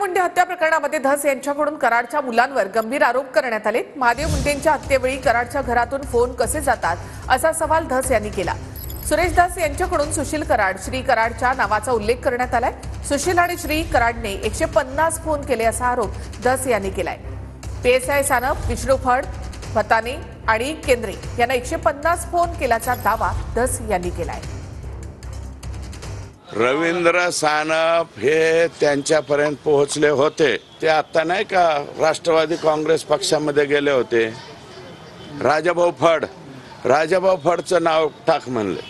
मुंडे हत्या प्रकरणामध्ये धस यांच्याकडून कराडच्या मुलांवर गंभीर आरोप करण्यात आले। महादेव मुंडेंच्या हत्येवेळी कराडच्या घरातून फोन कसे जातात असा सवाल धस यांनी केला। सुरेश धस यांच्याकडून सुशील कराड, श्री कराडच्या नावाचा उल्लेख करण्यात आलाय। सुशील आणि श्री कराडने 150 फोन केले असा आरोप धस यांनी केलाय। पीएसआय सानप, विष्णू फड, भताने आणि केंद्रे यांना 150 फोन केल्याचा दावा धस यांनी केलाय। रवींद्र सानप हे त्यांच्यापर्यंत पोहोचले होते। ते आता नाही का राष्ट्रवादी काँग्रेस पक्षामध्ये गेले होते। राजाभाऊ फडचं नाव टाक म्हणले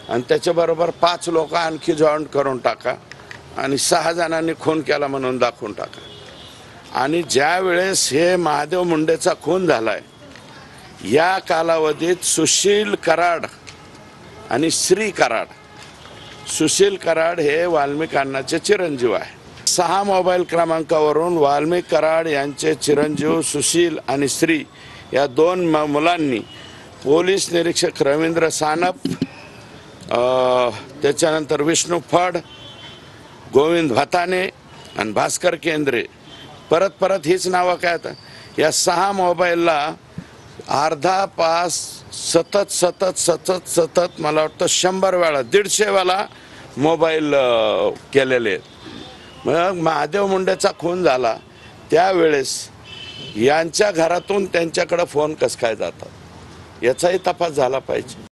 आणि त्याच्याबरोबर 5 लोक आणखी जॉईन करून टाका आणि 6 जणांनी खून केला म्हणून दाखवून टाका। आणि ज्या वेळेस हे महादेव मुंडेचा खून झालाय या कालावधीत सुशील कराड आणि श्री कराड, सुशील कराड हे वाल्मिक अण्णाचे चिरंजीव आहे। 6 मोबाईल क्रमांकावरून वाल्मिक कराड यांचे चिरंजीव सुशील आणि श्री या 2 मुलांनी पोलीस निरीक्षक रवींद्र सानप, त्याच्यानंतर विष्णू फड, गोविंद भताने आणि भास्कर केंद्रे, परत हीच नावं काय या 6 मोबाईलला अर्धा पास सतत मला वाटतं 100 वेळा 150 वेळा मोबाईल केलेले आहेत। मग महादेव मुंडेचा खून झाला त्यावेळेस यांच्या घरातून त्यांच्याकडे फोन कस काय जातात याचाही तपास झाला पाहिजे।